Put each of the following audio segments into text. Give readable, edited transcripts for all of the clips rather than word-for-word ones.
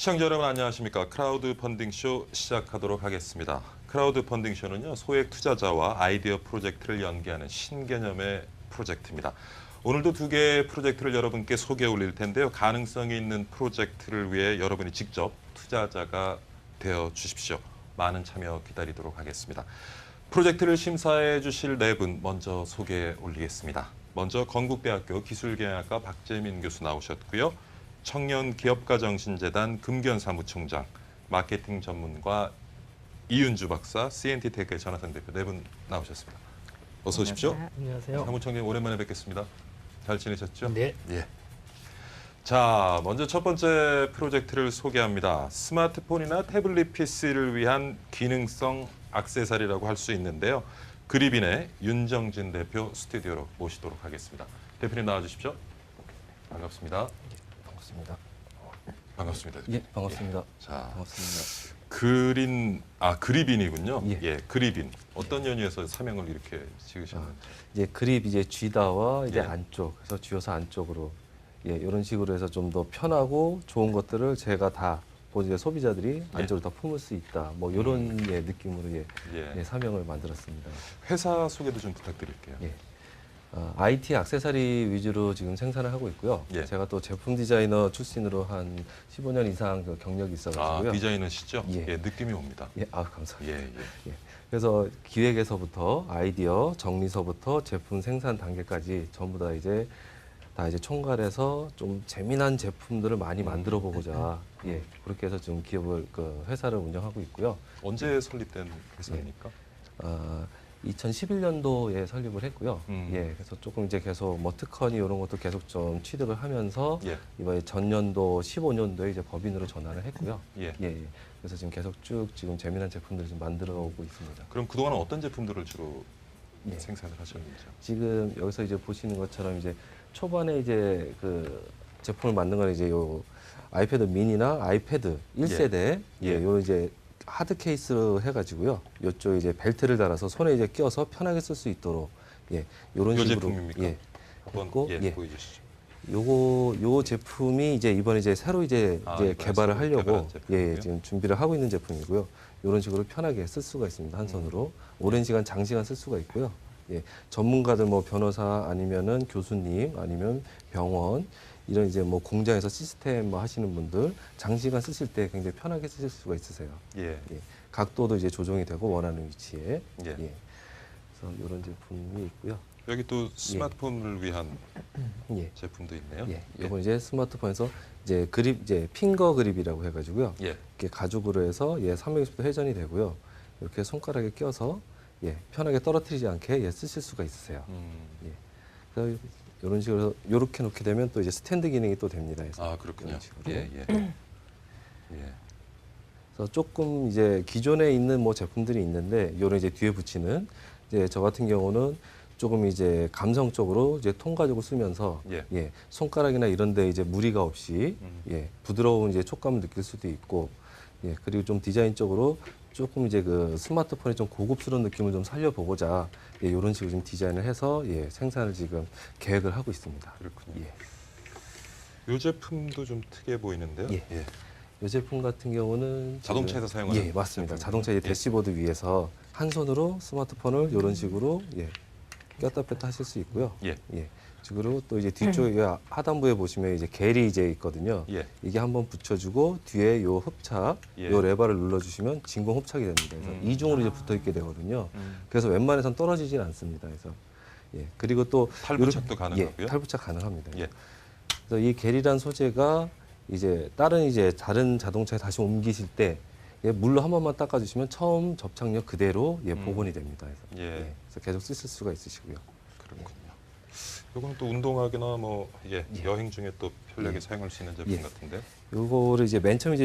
시청자 여러분 안녕하십니까. 크라우드 펀딩쇼 시작하도록 하겠습니다. 크라우드 펀딩쇼는요, 소액 투자자와 아이디어 프로젝트를 연계하는 신개념의 프로젝트입니다. 오늘도 두 개의 프로젝트를 여러분께 소개해 올릴 텐데요. 가능성이 있는 프로젝트를 위해 여러분이 직접 투자자가 되어 주십시오. 많은 참여 기다리도록 하겠습니다. 프로젝트를 심사해 주실 네 분 먼저 소개해 올리겠습니다. 먼저 건국대학교 기술경영학과 박재민 교수 나오셨고요. 청년기업가정신재단 금견사무총장, 마케팅 전문가 이윤주 박사, CNT테크의 전하성 대표 네 분 나오셨습니다. 어서 오십시오. 안녕하세요. 사무총장님 오랜만에 뵙겠습니다. 잘 지내셨죠? 네. 예. 자, 먼저 첫 번째 프로젝트를 소개합니다. 스마트폰이나 태블릿 PC를 위한 기능성 액세서리라고 할 수 있는데요. 그리빈의 윤정진 대표 스튜디오로 모시도록 하겠습니다. 대표님 나와주십시오. 반갑습니다. 반갑습니다. 반갑습니다. 예, 반갑습니다. 예. 자, 반갑습니다. 그리빈이군요. 예. 예, 그리빈. 어떤 연유에서 사명을 이렇게 지으셨는지. 이제 그립 이제 쥐다와 이제 예. 안쪽, 그래서 쥐어서 안쪽으로 이런 식으로 해서 좀 더 편하고 좋은 것들을 제가 다 이제 소비자들이 안쪽으로 다 품을 수 있다. 뭐 이런 느낌으로 예. 사명을 만들었습니다. 회사 소개도 좀 부탁드릴게요. 예. IT 액세서리 위주로 지금 생산을 하고 있고요. 예. 제가 또 제품 디자이너 출신으로 한 15년 이상 그 경력이 있어가지고요. 디자이너시죠? 예. 예, 느낌이 옵니다. 예, 감사합니다. 예, 예. 그래서 기획에서부터 아이디어, 정리서부터 제품 생산 단계까지 전부 다 이제 총괄해서 좀 재미난 제품들을 많이 만들어 보고자 그렇게 해서 지금 기업을 회사를 운영하고 있고요. 언제 설립된 회사입니까? 2011년도에 설립을 했고요. 그래서 조금 이제 계속 뭐 특허니 이런 것도 계속 좀 취득을 하면서 이번에 전년도 15년도에 이제 법인으로 전환을 했고요. 그래서 지금 계속 쭉 지금 재미난 제품들을 좀 만들어 오고 있습니다. 그럼 그동안은 어떤 제품들을 주로 생산을 하셨는지요? 지금 여기서 이제 보시는 것처럼 이제 초반에 이제 그 제품을 만든 건 이제 요 아이패드 미니나 아이패드 1세대 요 이제 하드 케이스로 해가지고요. 요쪽 이제 벨트를 달아서 손에 이제 껴서 편하게 쓸 수 있도록 요런 식으로 제품입니까? 한번 보여주시죠. 요 제품이 이제 이번에 이제 새로 이제 개발을 하려고 지금 준비를 하고 있는 제품이고요. 이런 식으로 편하게 쓸 수가 있습니다. 한 손으로 오랜 시간, 장시간 쓸 수가 있고요. 전문가들 뭐 변호사 아니면은 교수님 아니면 병원 이런 이제 뭐 공장에서 시스템 뭐 하시는 분들 장시간 쓰실 때 굉장히 편하게 쓰실 수가 있으세요. 각도도 이제 조정이 되고 원하는 위치에. 그래서 이런 제품이 있고요. 여기 또 스마트폰을 위한 제품도 있네요. 이건 이제 스마트폰에서 이제 그립 핑거 그립이라고 해가지고요. 이렇게 가죽으로 해서 360도 회전이 되고요. 이렇게 손가락에 껴서 편하게 떨어뜨리지 않게 쓰실 수가 있으세요. 그래서 이런 식으로 이렇게 놓게 되면 또 이제 스탠드 기능이 또 됩니다. 그래서 그렇군요. 그래서 조금 이제 기존에 있는 뭐 제품들이 있는데 요런 이제 뒤에 붙이는 저 같은 경우는 조금 이제 감성적으로 이제 통가죽을 쓰면서 손가락이나 이런데 이제 무리가 없이 부드러운 이제 촉감을 느낄 수도 있고 그리고 좀 디자인적으로 조금 이제 그 스마트폰의 좀 고급스러운 느낌을 좀 살려보고자 이런 식으로 좀 디자인을 해서 생산을 지금 계획을 하고 있습니다. 그렇군요. 이 제품도 좀 특이해 보이는데요. 이 제품 같은 경우는 자동차에서 사용하는 맞습니다. 자동차 대시보드 위에서 한 손으로 스마트폰을 이런 식으로 꼈다 뺐다 하실 수 있고요. 그리고 또 이제 뒤쪽에 하단부에 보시면 이제 겔이 이제 있거든요. 이게 한번 붙여주고 뒤에 요 흡착, 요 레버를 눌러주시면 진공 흡착이 됩니다. 그래서 이중으로 이제 붙어 있게 되거든요. 그래서 웬만해선 떨어지진 않습니다. 그래서 그리고 또 탈부착도 가능하고요. 탈부착 가능합니다. 그래서 이 겔이란 소재가 이제 다른 자동차에 다시 옮기실 때 물로 한 번만 닦아주시면 처음 접착력 그대로 복원이 됩니다. 그래서 계속 쓰실 수가 있으시고요. 그렇군요. 이거는 또 운동하기나 뭐 여행 중에 또 편리하게 사용할 수 있는 제품 같은데. 요거를 이제 맨 처음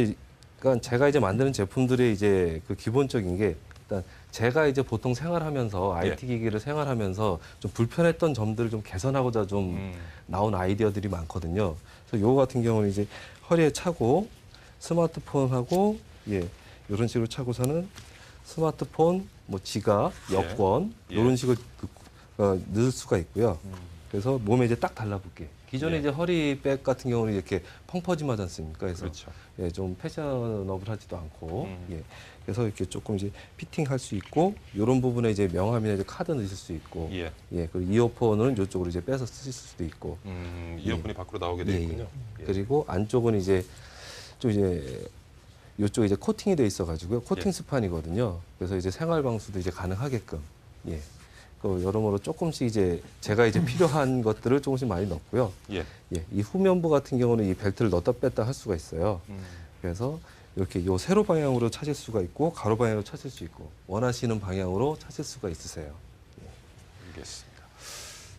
그러니까 제가 이제 만드는 제품들의 이제 그 기본적인 게 일단 제가 이제 보통 생활하면서 IT 기기를 생활하면서 좀 불편했던 점들을 좀 개선하고자 좀 나온 아이디어들이 많거든요. 그래서 요거 같은 경우는 이제 허리에 차고 스마트폰하고 이런 식으로 차고서는 스마트폰, 뭐 지갑, 여권 이런 식으로 넣을 수가 있고요. 그래서 몸에 이제 딱 달라붙게 기존에 예. 이제 허리백 같은 경우는 이렇게 펑퍼짐하지 않습니까? 그래서 그렇죠. 예, 좀 패셔너블하지도 않고 음. 예. 그래서 이렇게 조금 이제 피팅할 수 있고 이런 부분에 이제 명함이나 이제 카드 넣으실 수 있고 예. 예, 그리고 이어폰은 이쪽으로 이제 빼서 쓰실 수도 있고 이어폰이 밖으로 나오게 되어 예, 있군요. 예. 예. 그리고 안쪽은 이제 좀 이제 이쪽에 이제 코팅이 돼 있어 가지고요. 코팅 예. 스판이거든요. 그래서 이제 생활 방수도 이제 가능하게끔 예. 그 여러모로 조금씩 이제 제가 이제 필요한 것들을 조금씩 많이 넣고요. 예. 예. 이 후면부 같은 경우는 이 벨트를 넣었다 뺐다 할 수가 있어요. 그래서 이렇게 요 세로 방향으로 차실 수가 있고 가로 방향으로 차실 수 있고 원하시는 방향으로 차실 수가 있으세요. 알겠습니다.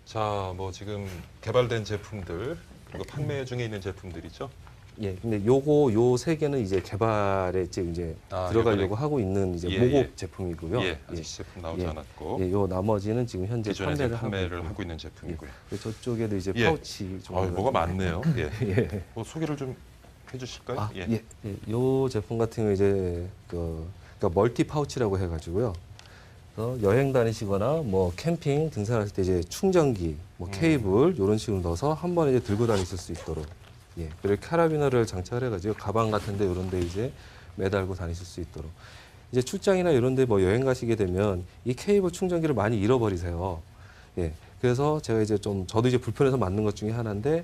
자, 뭐 지금 개발된 제품들 그리고 판매 중에 있는 제품들이죠. 예, 근데 요 세 개는 이제 개발에 지금 이제 들어가려고 하고 있는 이제 예, 모곡 예. 제품이고요. 예, 아직 제품 나오지 예. 않았고 요 나머지는 지금 현재 기존에 지금 판매를 있고. 하고 있는 제품이고요. 그리고 저쪽에도 이제 예. 파우치 종류가 뭐가 많네요. 예. 예. 뭐 소개를 좀 해주실까요? 아, 예. 요 제품 같은 경우 이제 그러니까 멀티 파우치라고 해가지고요. 그래서 여행 다니시거나 뭐 캠핑 등산하실 때 이제 충전기, 뭐 케이블 이런 식으로 넣어서 한 번에 이제 들고 다니실 수 있도록. 예. 그리고 카라비너를 장착해가지고 가방 같은데 이런데 이제 매달고 다니실 수 있도록. 이제 출장이나 이런데 뭐 여행 가시게 되면 이 케이블 충전기를 많이 잃어버리세요. 예. 그래서 제가 이제 저도 이제 불편해서 만든 것 중에 하나인데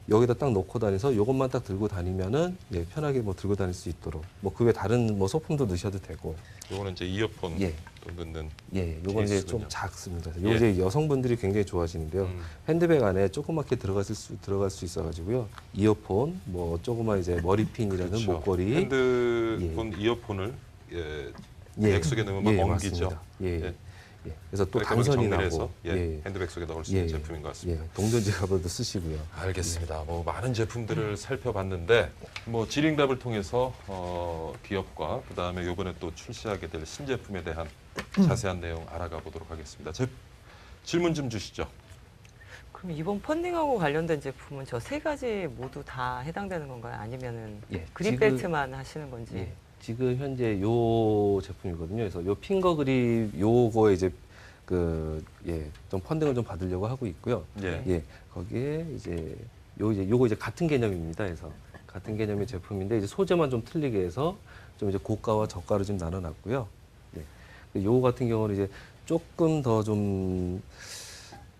여기다 딱 놓고 다니서 이것만 딱 들고 다니면은 예, 편하게 뭐 들고 다닐 수 있도록 뭐 그 외 다른 뭐 소품도 넣으셔도 되고. 요거는 이제 이어폰 예. 또 넣는 예, 요건 이제 좀 케이스군요. 작습니다. 예. 요 이제 여성분들이 굉장히 좋아하시는데요. 핸드백 안에 조그맣게 들어갈 수 있어가지고요. 이어폰, 뭐 조그만 이제 머리핀이라는 그렇죠. 목걸이. 핸드폰 이어폰을 예, 예. 백 속에 넣으면 막 엉기죠. 맞습니다. 예. 예. 예. 그래서 또 그러니까 단선이 정밀해서 나고. 예, 핸드백 속에 넣을 수 있는 제품인 것 같습니다. 예. 동전 지갑으로도 쓰시고요. 알겠습니다. 뭐 많은 제품들을 살펴봤는데 뭐 지링답을 통해서 기업과 그 다음에 이번에 또 출시하게 될 신제품에 대한 자세한 내용 알아가 보도록 하겠습니다. 질문 좀 주시죠. 그럼 이번 펀딩하고 관련된 제품은 저 세 가지 모두 다 해당되는 건가요? 아니면은 예, 그립벨트만 하시는 건지? 예. 지금 현재 요 제품이거든요. 그래서 요 핑거 그립 요거에 이제 좀 펀딩을 좀 받으려고 하고 있고요. 예. 예. 거기에 이제 요거 이제 같은 개념입니다. 그래서 같은 개념의 제품인데 이제 소재만 좀 틀리게 해서 좀 이제 고가와 저가로 좀 나눠놨고요. 예. 요거 같은 경우는 이제 조금 더 좀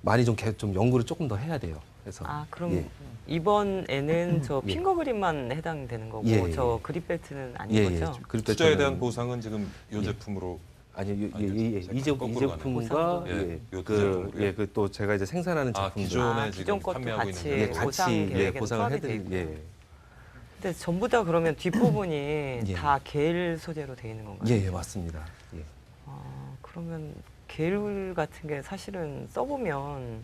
많이 좀 연구를 조금 더 해야 돼요. 그래서 아, 그럼 예. 이번에는 저 예. 핑거 그립만 해당되는 거고 예, 예. 저 그립벨트는 아닌 예, 거죠? 그립 투자에 배터리는- 대한 보상은 지금 이 예. 제품으로 아니요, 아니요, 이 거꾸로 제품과 가네요. 예, 요 제품으로요? 또 제가 이제 생산하는 아, 제품들 기존에 아, 지금 기존 것도 판매하고 같이 있는 예, 제품. 보상 같이 계획에는 보상을 포함이 돼 해드리는 있고요. 예. 근데 전부 다 그러면 뒷부분이 예. 다 게일 소재로 되어 있는 건가요? 예, 맞습니다. 예. 그러면 게일 같은 게 사실은 써보면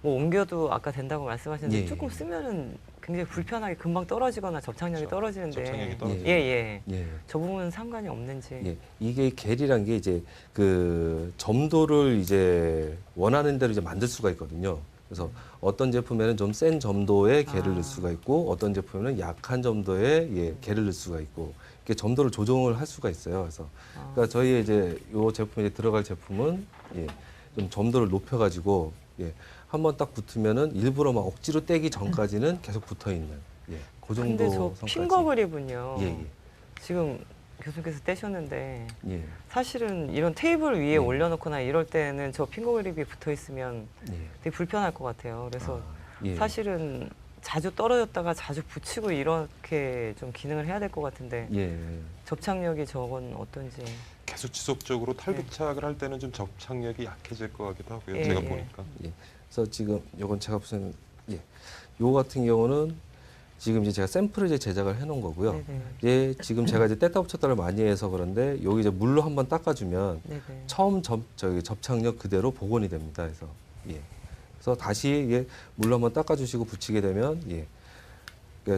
뭐 옮겨도 아까 된다고 말씀하셨는데 예. 조금 쓰면은 굉장히 불편하게 금방 떨어지거나 접착력이 그렇죠. 떨어지는데 접착력이 떨어지죠. 예. 예. 저 부분은 상관이 없는지 예. 이게 겔이란 게 이제 그 점도를 이제 원하는 대로 이제 만들 수가 있거든요. 그래서 어떤 제품에는 좀 센 점도의 겔을 넣을 수가 있고 어떤 제품에는 약한 점도의 겔을 넣을 수가 있고 이렇게 점도를 조정을 할 수가 있어요. 그래서 그러니까 저희 이제 요 제품에 들어갈 제품은 좀 점도를 높여가지고 한번 딱 붙으면은 일부러 막 억지로 떼기 전까지는 계속 붙어 있는 그 정도 근데 저 선까지. 핑거 그립은요 예, 지금 교수님께서 떼셨는데 예. 사실은 이런 테이블 위에 올려놓거나 이럴 때는 저 핑거 그립이 붙어 있으면 예. 되게 불편할 것 같아요. 그래서 예. 사실은 자주 떨어졌다가 자주 붙이고 이렇게 좀 기능을 해야 될 것 같은데 예. 접착력이 저건 어떤지. 계속 지속적으로 탈부착을 할 때는 좀 접착력이 약해질 것 같기도 하고요. 예, 제가 예. 보니까. 그래서 지금 요건 제가 무슨 요 같은 경우는 지금 이제 제가 샘플을 이제 제작을 해놓은 거고요. 네네. 지금 제가 이제 뗐다 붙였다를 많이 해서 그런데 여기 이제 물로 한번 닦아주면 네네. 처음 접착력 그대로 복원이 됩니다. 그래서 다시 물로 한번 닦아주시고 붙이게 되면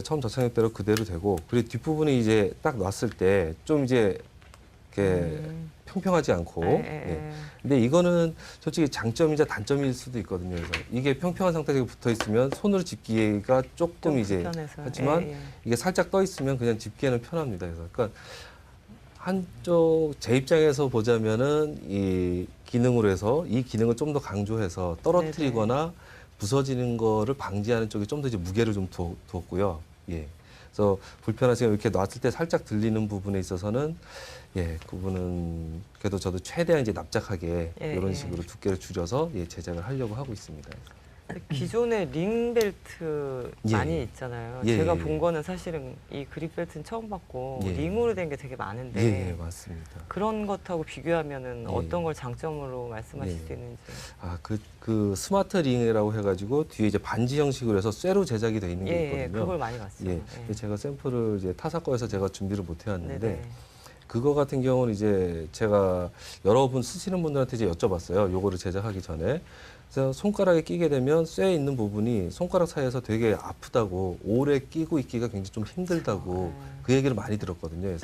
처음 접착력대로 그대로 되고 그리고 뒷부분이 이제 딱 놨을 때 좀 이제 이렇게 평평하지 않고 근데 이거는 솔직히 장점이자 단점일 수도 있거든요. 그래서 이게 평평한 상태에 붙어 있으면 손으로 집기가 조금 좀 이제 불편해서. 하지만 이게 살짝 떠 있으면 그냥 집기에는 편합니다. 그래서 그러니까 한쪽 제 입장에서 보자면은 이 기능으로 해서 이 기능을 좀 더 강조해서 떨어뜨리거나 부서지는 거를 방지하는 쪽에 좀 더 이제 무게를 좀 뒀고요. 예. 그래서 불편하시면 이렇게 놨을 때 살짝 들리는 부분에 있어서는 예, 그 부분은 그래도 저도 최대한 이제 납작하게 예, 이런 예. 식으로 두께를 줄여서 예, 제작을 하려고 하고 있습니다. 근데 기존에 링벨트 예. 많이 있잖아요. 예, 제가 예, 본 예. 거는 사실은 이 그립벨트는 처음 봤고 예. 링으로 된 게 되게 많은데 예, 예, 맞습니다. 그런 것하고 비교하면은 예. 어떤 걸 장점으로 말씀하실 예. 수 있는지. 아, 그 스마트 링이라고 해가지고 뒤에 이제 반지 형식으로 해서 쇠로 제작이 되어 있는 게 예, 있거든요. 그걸 많이 봤어요. 예, 예. 제가 샘플을 이제 타사거에서 제가 준비를 못 해왔는데 네네. 그거 같은 경우는 이제 제가 여러분 쓰시는 분들한테 이제 여쭤봤어요. 요거를 제작하기 전에. 그래서 손가락에 끼게 되면 쇠에 있는 부분이 손가락 사이에서 되게 아프다고 오래 끼고 있기가 굉장히 좀 힘들다고 그 얘기를 많이 들었거든요.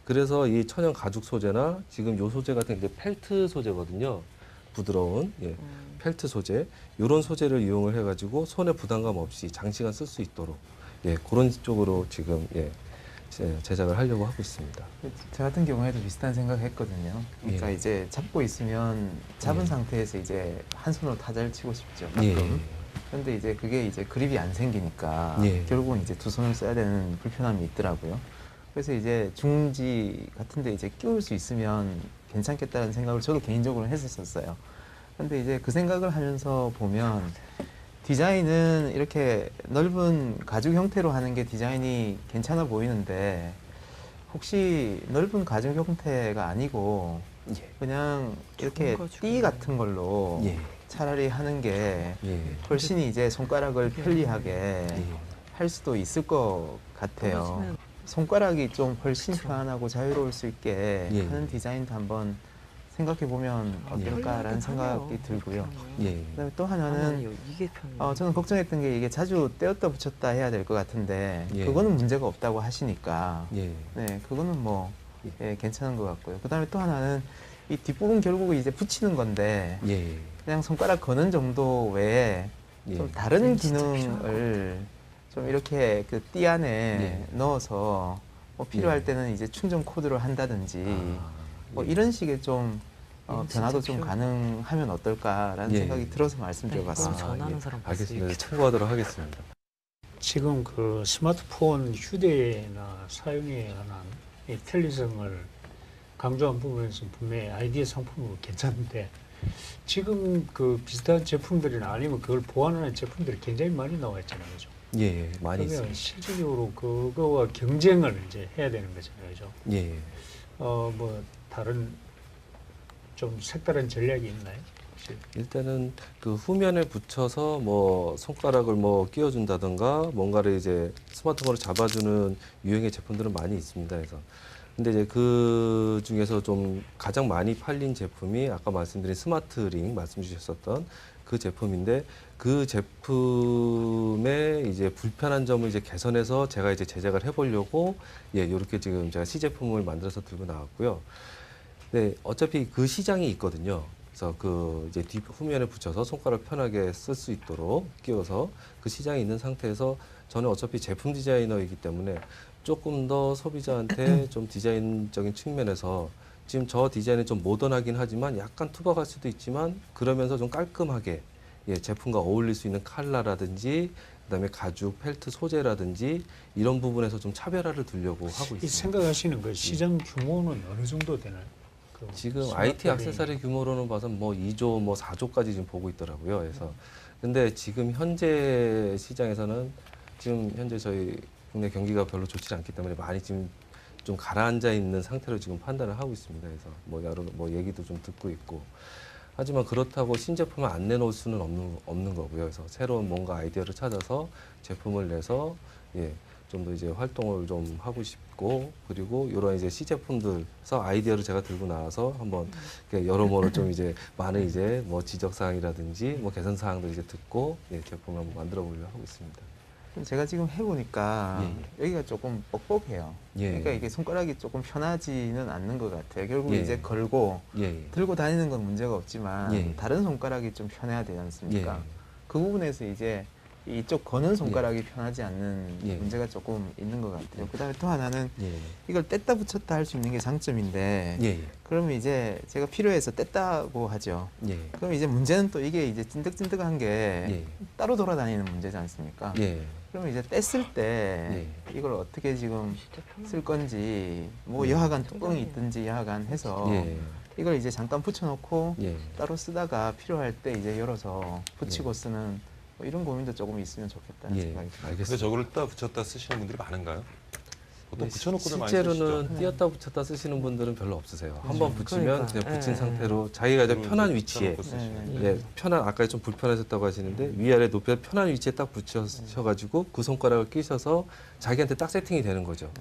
그래서 이 천연 가죽 소재나 지금 요 소재 같은 게 펠트 소재거든요. 부드러운 예, 펠트 소재 이런 소재를 이용을 해가지고 손에 부담감 없이 장시간 쓸 수 있도록 예, 그런 쪽으로 지금 예, 제작을 하려고 하고 있습니다. 저 같은 경우에도 비슷한 생각했거든요. 그러니까 예. 이제 잡고 있으면 잡은 예. 상태에서 이제 한 손으로 타자를 치고 싶죠. 예. 가끔. 그런데 이제 그게 이제 그립이 안 생기니까 예. 결국은 이제 두 손을 써야 되는 불편함이 있더라고요. 그래서 이제 중지 같은데 이제 끼울 수 있으면 괜찮겠다는 생각을 저도 개인적으로 했었어요. 근데 이제 그 생각을 하면서 보면 디자인은 이렇게 넓은 가죽 형태로 하는 게 디자인이 괜찮아 보이는데 혹시 넓은 가죽 형태가 아니고 예. 그냥 이렇게 가죽. 띠 같은 걸로 예. 차라리 하는 게 예. 훨씬 이제 손가락을 편리하게 예. 할 수도 있을 것 같아요. 떨어지면 손가락이 좀 훨씬 그쵸. 편안하고 자유로울 수 있게 예. 하는 디자인도 한번 생각해 보면 어떨까라는 생각이 들고요. 예. 그다음에 또 하나는 아니요, 이게 편해요. 저는 걱정했던 게 이게 자주 떼었다 붙였다 해야 될 것 같은데 예. 그거는 문제가 없다고 하시니까 예. 네 그거는 뭐 예, 괜찮은 것 같고요. 그다음에 또 하나는 이 뒷부분 결국 이제 붙이는 건데 예. 그냥 손가락 거는 정도 외에 예. 좀 다른 진짜 기능을 좀 이렇게 그 띠 안에 예. 넣어서 뭐 필요할 예. 때는 이제 충전 코드를 한다든지 아, 뭐 예. 이런 식의 좀 진짜 변화도 좀 필요해요. 가능하면 어떨까라는 예. 생각이 들어서 네, 말씀드려봤습니다. 그럼 전화하는 사람 봤어요. 알겠습니다. 이렇게 참고하도록 하겠습니다. 지금 그 스마트폰 휴대나 사용에 관한 이 편리성을 강조한 부분에서 분명히 아이디어 상품은 괜찮은데 지금 그 비슷한 제품들이나 아니면 그걸 보완하는 제품들이 굉장히 많이 나와 있잖아요, 그죠? 예, 많이 그러면 있습니다. 실질적으로 그거와 경쟁을 이제 해야 되는 거잖아요, 그죠? 예. 뭐 다른 좀 색다른 전략이 있나요? 혹시? 일단은 그 후면에 붙여서 뭐 손가락을 뭐 끼워준다든가 뭔가를 이제 스마트폰을 잡아주는 유형의 제품들은 많이 있습니다. 그래서 근데 이제 그 중에서 좀 가장 많이 팔린 제품이 아까 말씀드린 스마트링 말씀 주셨었던 그 제품인데 그 제품의 이제 불편한 점을 이제 개선해서 제가 이제 제작을 해보려고 예, 이렇게 지금 제가 시제품을 만들어서 들고 나왔고요. 네, 어차피 그 시장이 있거든요. 그래서 그 이제 뒷 후면에 붙여서 손가락 편하게 쓸 수 있도록 끼워서 그 시장이 있는 상태에서 저는 어차피 제품 디자이너이기 때문에 조금 더 소비자한테 좀 디자인적인 측면에서 지금 저 디자인이 좀 모던하긴 하지만 약간 투박할 수도 있지만 그러면서 좀 깔끔하게 예, 제품과 어울릴 수 있는 컬러라든지 그다음에 가죽, 펠트 소재라든지 이런 부분에서 좀 차별화를 두려고 하고 이 있습니다. 생각하시는 그 시장 규모는 어느 정도 되나요? 그 지금 스마트폰이 IT 액세서리 규모로는 봐서 뭐 2조, 뭐 4조까지 지금 보고 있더라고요. 그래서 근데 지금 현재 시장에서는 지금 현재 저희 국내 경기가 별로 좋지 않기 때문에 많이 지금 좀 가라앉아 있는 상태로 지금 판단을 하고 있습니다. 그래서 뭐 여러 뭐 얘기도 좀 듣고 있고 하지만 그렇다고 신제품을 안 내놓을 수는 없는 거고요. 그래서 새로운 뭔가 아이디어를 찾아서 제품을 내서 예, 좀 더 이제 활동을 좀 하고 싶고 그리고 이런 이제 시제품들서 아이디어를 제가 들고 나와서 한번 이렇게 여러모로 좀 이제 많은 이제 뭐 지적 사항이라든지 뭐 개선 사항들 이제 듣고 예, 제품을 한번 만들어 보려고 하고 있습니다. 제가 지금 해보니까 예, 여기가 조금 뻑뻑해요. 예. 그러니까 이게 손가락이 조금 편하지는 않는 것 같아요. 결국 예. 이제 걸고 예, 예. 들고 다니는 건 문제가 없지만 예. 다른 손가락이 좀 편해야 되지 않습니까? 예. 그 부분에서 이제 이쪽 거는 손가락이 편하지 않는 예. 문제가 조금 있는 것 같아요. 그다음에 또 하나는 예. 이걸 뗐다 붙였다 할 수 있는 게 장점인데 예. 그러면 이제 제가 필요해서 뗐다고 하죠. 예. 그럼 이제 문제는 또 이게 이제 찐득찐득한 게 예. 따로 돌아다니는 문제지 않습니까? 예. 그러면 이제 뗐을 때 이걸 어떻게 지금 쓸 건지 뭐 여하간 뚜껑이 있든지 여하간 해서 예. 이걸 이제 잠깐 붙여놓고 예. 따로 쓰다가 필요할 때 이제 열어서 붙이고 쓰는 뭐 이런 고민도 조금 있으면 좋겠다는 예. 생각이 듭니다. 근데 알겠습니다. 저거를 따 붙였다 쓰시는 분들이 많은가요? 보통 네, 붙여놓고도 많이 쓰시죠. 실제로는 띄었다 붙였다 쓰시는 분들은 별로 없으세요. 한번 붙이면 그러니까. 그냥 붙인 예. 상태로 자기가 이제 편한 위치에 붙여놓고 쓰시는 네. 예, 편한 아까 좀 불편하셨다고 하시는데 위아래 높여 편한 위치에 딱 붙여가지고 그 손가락을 끼셔서 자기한테 딱 세팅이 되는 거죠.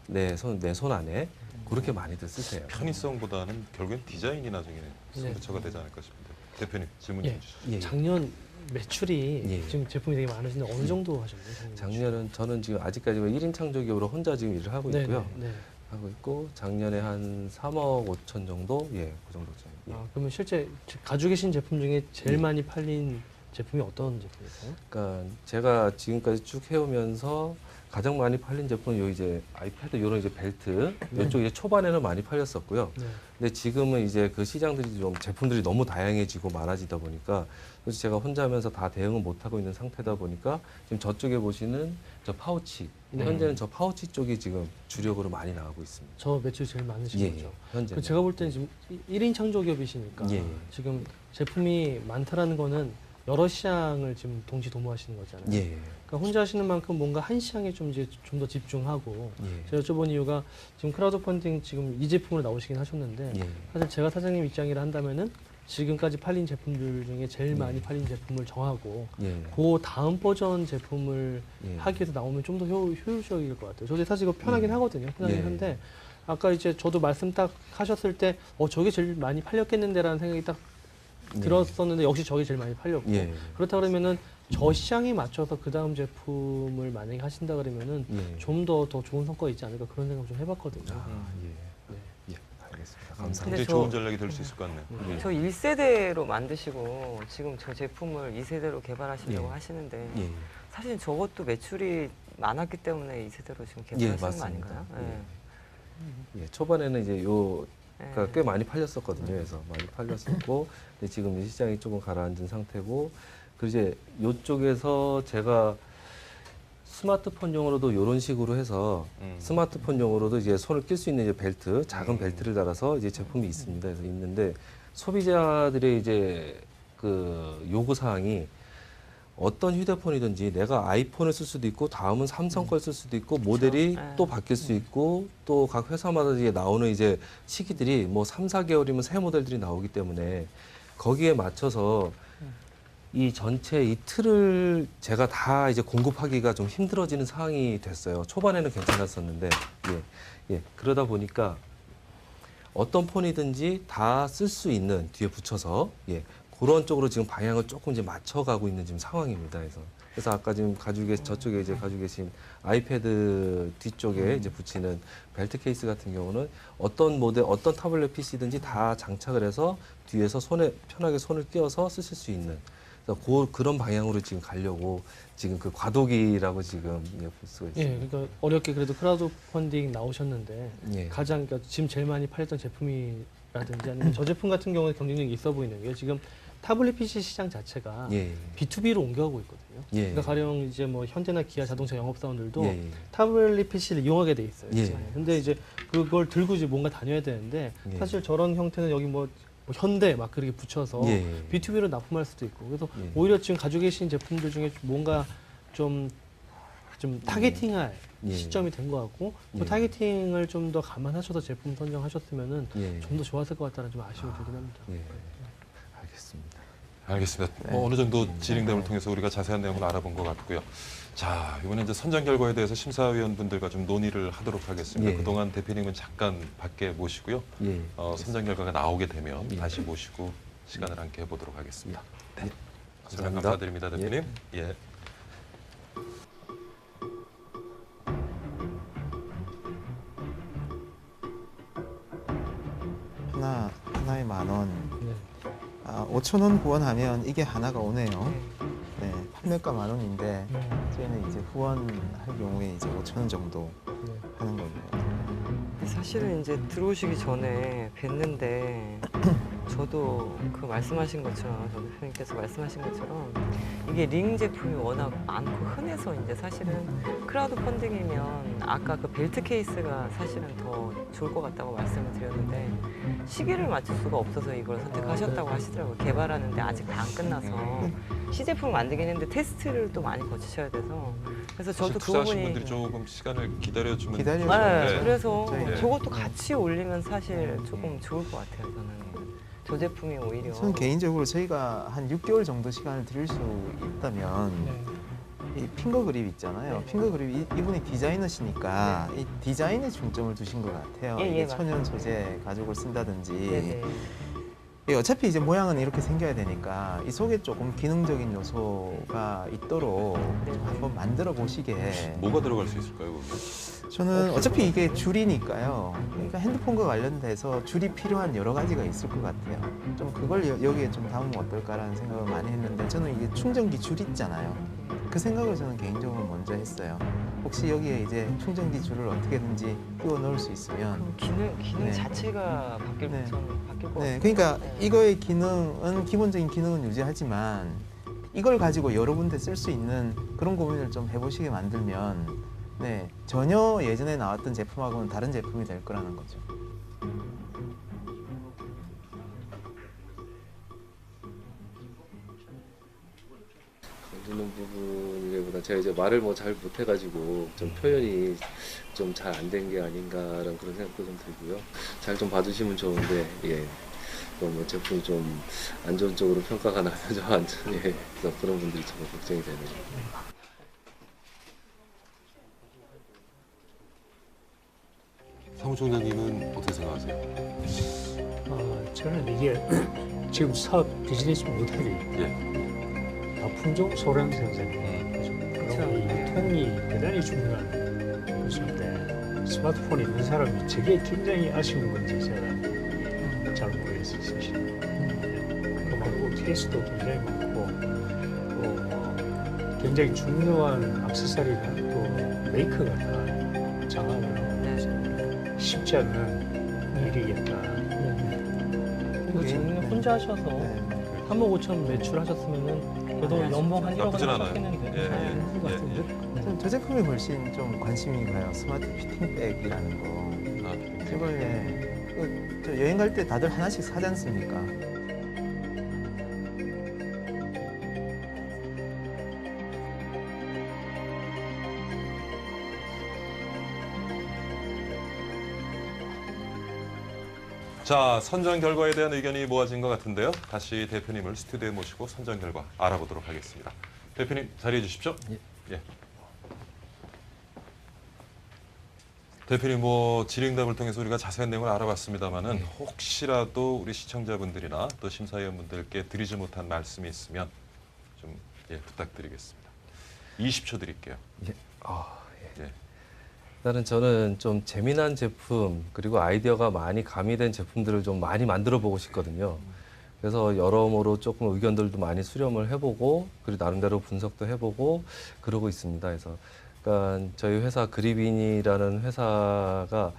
내 손 안에 그렇게 많이들 쓰세요. 편의성보다는 결국엔 디자인이 나중에 네. 소비처가 되지 않을까 싶은데 대표님 질문 예. 좀 주시죠. 예. 작년 매출이 예. 지금 제품이 되게 많으신데 어느 정도 하셨나요? 작년은 저는 지금 아직까지 1인 창조기업으로 혼자 지금 일을 하고 네, 있고요. 네, 네. 하고 있고 작년에 한 3억 5천 정도, 그 정도 좀. 예. 아, 그러면 실제 가지고 계신 제품 중에 제일 예. 많이 팔린 제품이 어떤 제품이세요? 그러니까 제가 지금까지 쭉 해오면서 가장 많이 팔린 제품은 요 이제 아이패드 이런 이제 벨트 이쪽 이제 초반에는 많이 팔렸었고요. 네. 근데 지금은 이제 그 시장들이 좀 제품들이 너무 다양해지고 많아지다 보니까 그래서 제가 혼자 하면서 다 대응을 못 하고 있는 상태다 보니까 지금 저쪽에 보시는 저 파우치 네. 현재는 저 파우치 쪽이 지금 주력으로 많이 나가고 있습니다. 저 매출 제일 많으신 예, 거죠? 현재. 그 제가 볼 때는 지금 1인 창조기업이시니까 예. 지금 제품이 많다라는 거는 여러 시장을 지금 동시도모하시는 거잖아요. 예, 그러니까 혼자 하시는 만큼 뭔가 한 시장에 좀 이제 좀 더 집중하고 예, 제가 여쭤본 이유가 지금 크라우드 펀딩 지금 이 제품으로 나오시긴 하셨는데 예, 사실 제가 사장님 입장이라 한다면은 지금까지 팔린 제품들 중에 제일 많이 팔린 제품을 정하고 예, 그 다음 버전 제품을 예. 하기 위해서 나오면 좀 더 효율적일 것 같아요. 저도 사실 이거 편하긴 하거든요. 편하긴 예. 한데 아까 이제 저도 말씀 딱 하셨을 때 저게 제일 많이 팔렸겠는데라는 생각이 딱 들었었는데 역시 저게 제일 많이 팔렸고 예. 그렇다 그러면은 저 시장에 맞춰서 그 다음 제품을 만약에 하신다 그러면은 예. 좀 더 좋은 성과가 있지 않을까 그런 생각 좀 해봤거든요. 아, 예. 네. 예, 알겠습니다. 근데 감사합니다. 굉장히 저- 좋은 전략이 될 수 있을 것 같네요. 예. 저 1세대로 만드시고 지금 저 제품을 2세대로 개발하시려고 예. 하시는데 예. 사실 저것도 매출이 많았기 때문에 2세대로 지금 예, 개발하시는 거 맞습니다. 아닌가요? 예. 초반에는 이제 요 예. 그러니까 꽤 많이 팔렸었거든요. 그래서 많이 팔렸었고, 근데 지금 이 시장이 조금 가라앉은 상태고, 그리고 이제 요쪽에서 제가 스마트폰용으로도 이런 식으로 해서 스마트폰용으로도 이제 손을 낄 수 있는 이제 벨트, 작은 벨트를 달아서 이제 제품이 있습니다. 그래서 있는데 소비자들의 이제 그 요구 사항이 어떤 휴대폰이든지 내가 아이폰을 쓸 수도 있고 다음은 삼성 걸 쓸 수도 있고 모델이 네. 또 바뀔 수 있고 또 각 회사마다 이제 나오는 이제 시기들이 뭐 3, 4개월이면 새 모델들이 나오기 때문에 거기에 맞춰서 이 전체 이 틀을 제가 다 이제 공급하기가 좀 힘들어지는 상황이 됐어요. 초반에는 괜찮았었는데 그러다 보니까 어떤 폰이든지 다 쓸 수 있는 뒤에 붙여서 그런 쪽으로 지금 방향을 조금 이제 맞춰가고 있는 지금 상황입니다. 그래서 아까 지금 저쪽에 이제 가지고 계신 아이패드 뒤쪽에 이제 붙이는 벨트 케이스 같은 경우는 어떤 모델, 어떤 타블렛 PC든지 다 장착을 해서 뒤에서 손에 편하게 손을 끼워서 쓰실 수 있는 그런 방향으로 지금 가려고 지금 그 과도기라고 지금 볼 수가 예, 있습니다. 그러니까 어렵게 그래도 크라우드 펀딩 나오셨는데 예. 가장 그러니까 지금 제일 많이 팔렸던 제품이라든지 아니면 저 제품 같은 경우는 경쟁력이 있어 보이는 게 지금 타블렛 PC 시장 자체가 예. B2B로 옮겨가고 있거든요. 예. 그러니까 가령 이제 뭐 현대나 기아 자동차 영업사원들도 예. 타블렛 PC를 이용하게 돼 있어요. 예. 근데 이제 그걸 들고 이제 뭔가 다녀야 되는데 예. 사실 저런 형태는 여기 뭐 현대 막 그렇게 붙여서 예. B2B로 납품할 수도 있고 그래서 예. 오히려 지금 가지고 계신 제품들 중에 뭔가 좀 타겟팅할 예. 시점이 된 것 같고 예. 그 타겟팅을 좀 더 감안하셔서 제품 선정하셨으면은 예. 좀 더 좋았을 것 같다는 좀 아쉬움이 들긴 합니다. 예. 알겠습니다. 알겠습니다. 뭐 어느 정도 질의응답을 통해서 우리가 자세한 내용을 알아본 것 같고요. 자, 이번에 이제 선정 결과에 대해서 심사위원분들과 좀 논의를 하도록 하겠습니다. 예. 그동안 대표님은 잠깐 밖에 모시고요. 예. 선정 결과가 나오게 되면 예. 다시 모시고 시간을 함께 해보도록 하겠습니다. 네. 설명 감사합니다. 감사드립니다, 대표님. 예. 하나에 10,000원. 네. 5,000원 후원하면 이게 하나가 오네요. 네. 네, 판매가 10,000원인데 저희는 이제 후원할 경우에 이제 5,000원 정도 하는 거고요. 사실은 이제 들어오시기 전에 뵀는데 저도 그 말씀하신 것처럼 저 대표님께서 말씀하신 것처럼 이게 링 제품이 워낙 많고 흔해서 이제 사실은 크라우드 펀딩이면 아까 그 벨트 케이스가 사실은 더 좋을 것 같다고 말씀을 드렸는데 시기를 맞출 수가 없어서 이걸 선택하셨다고 하시더라고요. 개발하는데 아직 다 안 끝나서 시제품을 만들긴 했는데 테스트를 또 많이 거치셔야 돼서 그래서 사실 저도 그 투자하신 부분이 분들이 조금 시간을 기다려주면 기다려주면 네, 좋은데. 그래서 저희- 저것도 같이 올리면 사실 조금 좋을 것 같아요. 저는 저 제품이 오히려 저는 개인적으로 저희가 한 6개월 정도 시간을 드릴 수 있다면 이 핑거 그립 있잖아요. 핑거 그립 이분이 디자이너시니까 이 디자인에 중점을 두신 것 같아요. 예, 이게 예, 천연 소재 가죽을 쓴다든지 네네. 예, 어차피 이제 모양은 이렇게 생겨야 되니까 이 속에 조금 기능적인 요소가 있도록 네. 좀 한번 만들어 보시게. 뭐가 들어갈 수 있을까요, 그러면? 저는 어차피 이게 줄이니까요. 그러니까 핸드폰과 관련돼서 줄이 필요한 여러 가지가 있을 것 같아요. 좀 그걸 여기에 좀 담으면 어떨까라는 생각을 많이 했는데 저는 이게 충전기 줄 있잖아요. 그 생각을 저는 개인적으로 먼저 했어요. 혹시 여기에 이제 충전기 줄을 어떻게든지 끼워 넣을 수 있으면 그럼 기능 네. 자체가 바뀔 네. 전 바뀔 것 네, 같아요. 그러니까 네. 이거의 기능은 기본적인 기능은 유지하지만 이걸 가지고 여러 군데 쓸 수 있는 그런 고민을 좀 해보시게 만들면 네, 전혀 예전에 나왔던 제품하고는 다른 제품이 될 거라는 거죠. 건드는 부분이보다 제가 이제 말을 뭐 잘 못해가지고 좀 표현이 좀 잘 안 된 게 아닌가라는 그런 생각도 좀 들고요. 잘 좀 봐주시면 좋은데 예. 뭐 제품이 좀 안 좋은 쪽으로 평가가 나면 좀 안 좋은 예. 그래서 그런 분들이 좀 걱정이 되네요. 사무총장님은 어떻게 생각하세요? 저는 이게 지금 사업 비즈니스 모델이 품종 소량 생산 그리고 이 유통이 대단히 중요한 요소인데 스마트폰이 있는 사람이 저게 굉장히 아쉬운 건지 제가 잘 모르겠어요 사실. 그 말고 케이스도 굉장히 많고 또 굉장히 중요한 액세서리나 또 메이커가 다 장악을 쉽지 않는 일이겠다. 그리고 지금 혼자 하셔서 네. 3억 5천 매출하셨으면은 그래도 연봉 한 1억 나쁘진 원 않아요. 하셨겠는데 예, 좋을 것 예, 같은데. 저는 저 제품이 훨씬 좀 관심이 가요. 스마트 피팅백이라는 거. 저걸 저 여행 갈 때 다들 하나씩 사지 않습니까? 자, 선정 결과에 대한 의견이 모아진 것 같은데요. 다시 대표님을 스튜디오에 모시고 선정 결과 알아보도록 하겠습니다. 대표님 자리해 주십시오. 예. 대표님 뭐 질의응답을 통해서 우리가 자세한 내용을 알아봤습니다만은 혹시라도 우리 시청자분들이나 또 심사위원분들께 드리지 못한 말씀이 있으면 좀 부탁드리겠습니다. 20초 드릴게요. 예. 예. 일단은 저는 좀 재미난 제품 그리고 아이디어가 많이 가미된 제품들을 좀 많이 만들어 보고 싶거든요. 그래서 여러모로 조금 의견들도 많이 수렴을 해보고 그리고 나름대로 분석도 해보고 그러고 있습니다. 그래서 그러니까 저희 회사 그립인이라는 회사가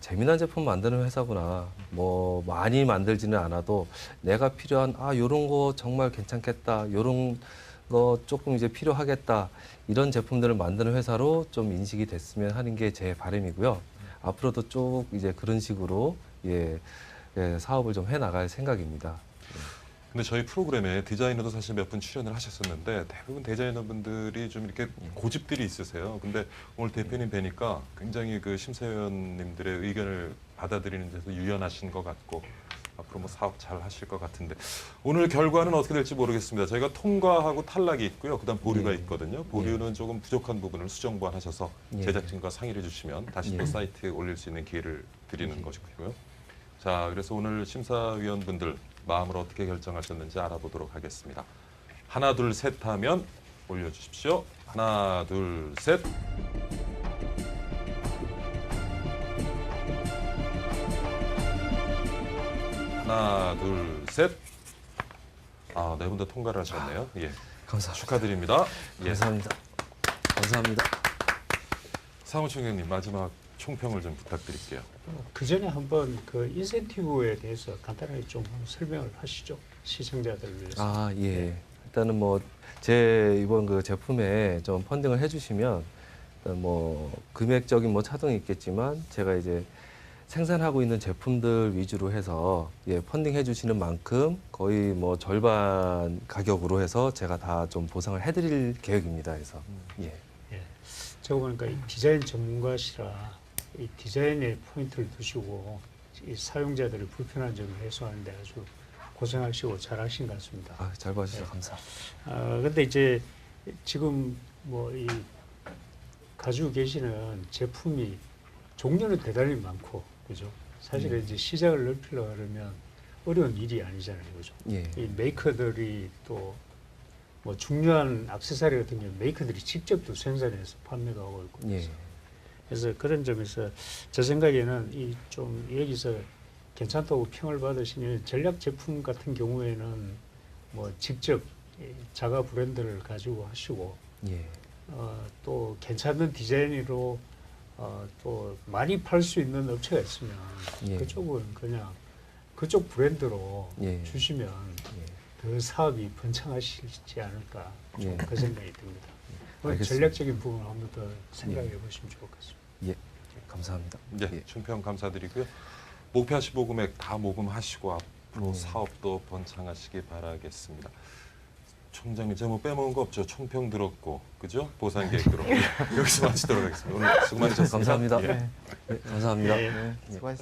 재미난 제품 만드는 회사구나. 뭐 많이 만들지는 않아도 내가 필요한 요런 거 정말 괜찮겠다. 요런 거 조금 이제 필요하겠다. 이런 제품들을 만드는 회사로 좀 인식이 됐으면 하는 게 제 바람이고요. 앞으로도 쭉 이제 그런 식으로 사업을 좀 해나갈 생각입니다. 근데 저희 프로그램에 디자이너도 사실 몇 분 출연을 하셨었는데 대부분 디자이너분들이 좀 이렇게 고집들이 있으세요. 근데 오늘 대표님 뵈니까 굉장히 그 심사위원님들의 의견을 받아들이는 데서 유연하신 것 같고 앞으로 뭐 사업 잘 하실 것 같은데 오늘 결과는 어떻게 될지 모르겠습니다. 저희가 통과하고 탈락이 있고요. 그다음 보류가 있거든요. 보류는 조금 부족한 부분을 수정 보완하셔서 제작진과 상의를 해주시면 다시 또 사이트에 올릴 수 있는 기회를 드리는 것이고요. 자, 그래서 오늘 심사위원분들 마음을 어떻게 결정하셨는지 알아보도록 하겠습니다. 하나, 둘, 셋 하면 올려주십시오. 하나, 둘, 셋. 하나, 둘, 셋. 네 분 다 통과를 하셨네요. 예. 감사합니다. 축하드립니다. 예. 감사합니다. 감사합니다. 사무총장님 마지막 총평을 좀 부탁드릴게요. 그 전에 한번 그 인센티브에 대해서 간단하게 좀 한번 설명을 하시죠. 시청자들을 위해서. 아, 예. 일단은 뭐 제 이번 그 제품에 좀 펀딩을 해주시면 일단 뭐 금액적인 뭐 차등이 있겠지만 제가 이제 생산하고 있는 제품들 위주로 해서 예, 펀딩 해주시는 만큼 거의 뭐 절반 가격으로 해서 제가 다 좀 보상을 해드릴 계획입니다. 그래서 예. 예. 제가 보니까 이 디자인 전문가시라 이 디자인에 포인트를 두시고 이 사용자들의 불편한 점을 해소하는데 아주 고생하시고 잘하신 것 같습니다. 아, 잘 봐주셔서 네. 감사합니다. 근데 이제 지금 뭐 이 가지고 계시는 제품이 종류는 대단히 많고, 그죠? 사실은 이제 시장을 넓히려고 하면 어려운 일이 아니잖아요, 그죠? 예. 이 메이커들이 또 뭐 중요한 액세서리 같은 경우 메이커들이 직접 또 생산해서 판매가 하고 있고, 예. 그래서 그런 점에서 제 생각에는 이 좀 여기서 괜찮다고 평을 받으시는 전략 제품 같은 경우에는 뭐 직접 이 자가 브랜드를 가지고 하시고 예. 또 괜찮은 디자인으로 또 많이 팔 수 있는 업체가 있으면 예. 그쪽은 그냥 그쪽 브랜드로 예. 주시면 예. 더 사업이 번창하시지 않을까 예. 그 생각이 듭니다. 알겠습니다. 전략적인 부분을 한번 더 생각해 보시면 좋을 것 같습니다. 예. 감사합니다. 네, 예. 총평 감사드리고요. 목표하신 모금액 다 모금하시고 앞으로 네. 사업도 번창하시기 바라겠습니다. 총장님, 제가 뭐 빼먹은 거 없죠? 총평 들었고, 그죠? 보상 계획 들었고. 여기서 마치도록 하겠습니다. 오늘 수고 많으셨습니다. 감사합니다. 예. 네, 감사합니다. 예. 예. 수고하셨습니다.